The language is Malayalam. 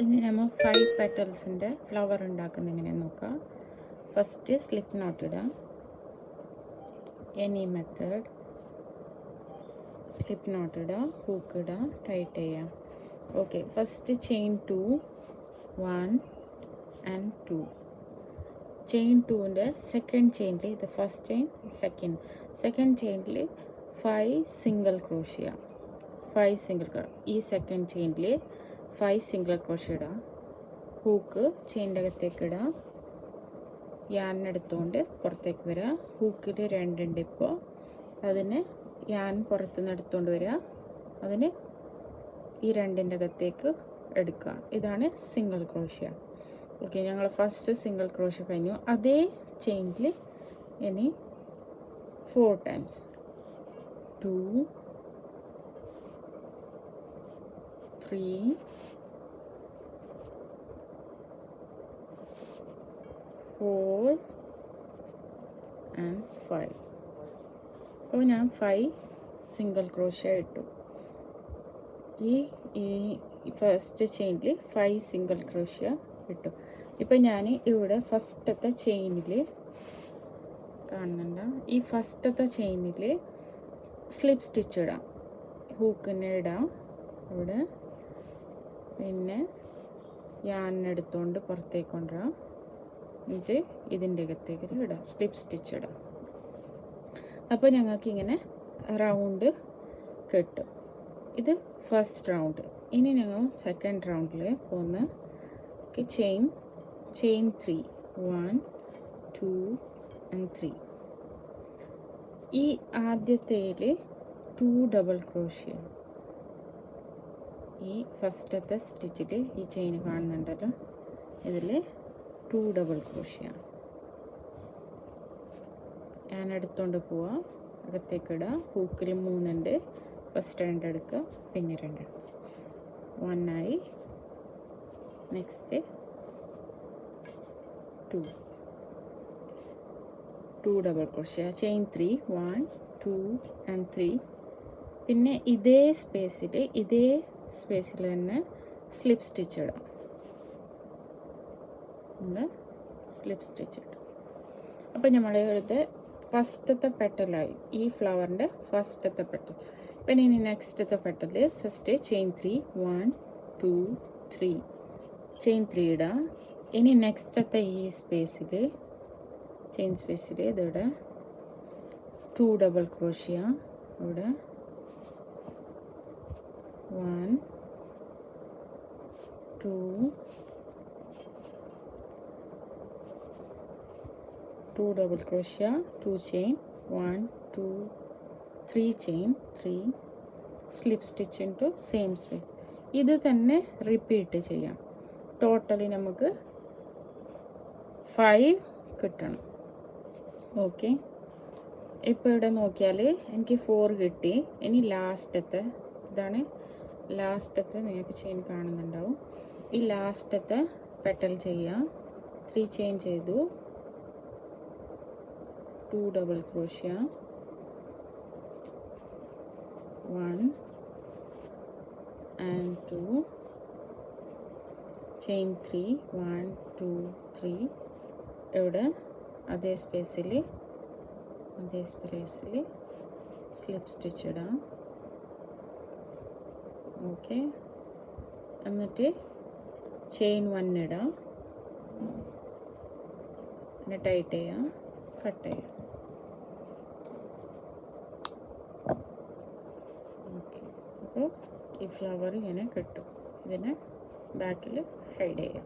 ഇനി നമ്മൾ 5 പെറ്റൽസിൻ്റെ ഫ്ലവർ ഉണ്ടാക്കുന്ന എങ്ങനെയാണെന്ന് നോക്കാം. ഫസ്റ്റ് സ്ലിപ്പ് നോട്ട് ഇടാം. എനി മെത്തേഡ് സ്ലിപ്പ് നോട്ട് ഇടാം, ഹൂക്ക് ഇടാം, ടൈറ്റ് ചെയ്യാം. Okay, first chain 2 1 and 2. Chain 2ൻ്റെ സെക്കൻഡ് ചെയിനിൽ ഇത് ഫസ്റ്റ് ചെയിൻ, സെക്കൻഡ് ചെയിനിൽ 5 സിംഗിൾ ക്രോഷ്യ, 5 സിംഗിൾ. ഈ സെക്കൻഡ് ചെയിനിൽ 5 സിംഗിൾ ക്രോഷ്യ ഇടാം. ഹൂക്ക് ചെയിൻ്റെ അകത്തേക്ക് ഇടാം. യാൻ എടുത്തുകൊണ്ട് പുറത്തേക്ക് വരിക. ഹൂക്കിൽ 2 ഉണ്ട്. ഇപ്പോൾ അതിന് യാൻ പുറത്തുനിന്ന് എടുത്തുകൊണ്ട് വരിക. അതിന് ഈ 2ൻ്റെ അകത്തേക്ക് എടുക്കുക. ഇതാണ് സിംഗിൾ ക്രോഷ്യ. ഓക്കെ, ഞങ്ങൾ ഫസ്റ്റ് സിംഗിൾ ക്രോഷ്യ കഴിഞ്ഞു. അതേ ചെയിനിൽ ഇനി 4 ടൈംസ് 2 3 4 and 5. അപ്പോൾ ഞാൻ 5 സിംഗിൾ ക്രോഷ്യ ഇട്ടു. ഈ ഫസ്റ്റ് ചെയിനിൽ 5 സിംഗിൾ ക്രോഷ്യ ഇട്ടു. ഇപ്പം ഞാൻ ഇവിടെ ഫസ്റ്റത്തെ ചെയിനിൽ കാണുന്നുണ്ട്. ഈ ഫസ്റ്റത്തെ ചെയിനിൽ സ്ലിപ്പ് സ്റ്റിച്ച് ഇടാം. ഹൂക്കിനെ ഇടാം ഇവിടെ. പിന്നെ യാൻ എടുത്തുകൊണ്ട് പുറത്തേക്ക് കൊണ്ടുവരാം. എന്നിട്ട് ഇതിൻ്റെ അകത്തേക്ക് ഇടാം, സ്ലിപ്പ് സ്റ്റിച്ച് ഇടാം. അപ്പോൾ ഞങ്ങൾക്ക് ഇങ്ങനെ റൗണ്ട് കിട്ടും. ഇത് ഫസ്റ്റ് റൗണ്ട്. ഇനി ഞങ്ങൾ സെക്കൻഡ് റൗണ്ടിൽ പോകുന്ന ചെയിൻ 3 1 2 and 3. ഈ ആദ്യത്തേൽ 2 ഡബിൾ ക്രോഷ്യ. ഈ ഫസ്റ്റത്തെ സ്റ്റിച്ചിൽ ഈ ചെയിൻ കാണുന്നുണ്ടല്ലോ, ഇതിൽ 2 ഡബിൾ ക്രോഷ്യ. ഞാൻ എടുത്തുകൊണ്ട് പോവാം, അകത്തേക്ക് ഇടുക. ഹൂക്കിൽ 3 ഉണ്ട്. ഫസ്റ്റ് 2 എടുക്കുക, പിന്നെ 2 1 ആയി. Next 2 double crochet. Chain 3 1 2 and 3. പിന്നെ ഇതേ സ്പേസിൽ തന്നെ സ്ലിപ്പ് സ്റ്റിച്ച് ഇടാം. സ്ലിപ്പ് സ്റ്റിച്ച് ഇടാം. അപ്പോൾ നമ്മളിവിടുത്തെ ഫസ്റ്റത്തെ പെട്ടലായി, ഈ ഫ്ലവറിൻ്റെ ഫസ്റ്റത്തെ പെട്ടൽ. പിന്നെ ഇനി നെക്സ്റ്റത്തെ പെട്ടൽ ഫസ്റ്റ് ചെയിൻ 3 1 2 3. ചെയിൻ 3 ഇടാം. ഇനി നെക്സ്റ്റത്തെ ഈ സ്പേസിൽ ചെയിൻ സ്പേസിൽ ഇതിവിടെ 2 ഡബിൾ ക്രോഷ്യ. ഇവിടെ 1 2 2 double crochet, 2 chain 1 2 3 chain 3 slip stitch into same space. ഇത് തന്നെ റിപ്പീറ്റ് ചെയ്യാം. ടോട്ടലി നമുക്ക് 5 കിട്ടണം. ഓക്കെ, ഇപ്പോൾ ഇവിടെ നോക്കിയാൽ എനിക്ക് 4 കിട്ടി. ഇനി ലാസ്റ്റത്തെ ഇതാണ്. ലാസ്റ്റത്തെ നിങ്ങൾക്ക് ചെയിൻ കാണുന്നുണ്ടാവും. ഈ ലാസ്റ്റത്തെ പെട്ടൽ ചെയ്യാം. 3 ചെയിൻ ചെയ്തു, 2 ഡബിൾ ക്രോഷ്യ, 1 and 2, ചെയിൻ 3 1 2 3. ഇവിടെ അതേ സ്പേസിൽ സ്ലിപ്പ് സ്റ്റിച്ച് ഇടാം. ഓക്കെ, എന്നിട്ട് ചെയിൻ 1 ഇടാം. പിന്നെ ടൈറ്റ് ചെയ്യാം, കട്ട് ചെയ്യാം. ഓക്കെ, അപ്പോൾ ഈ ഫ്ലവർ ഇങ്ങനെ കിട്ടും. ഇതിനെ ബാക്കിൽ ഹൈഡ് ചെയ്യാം.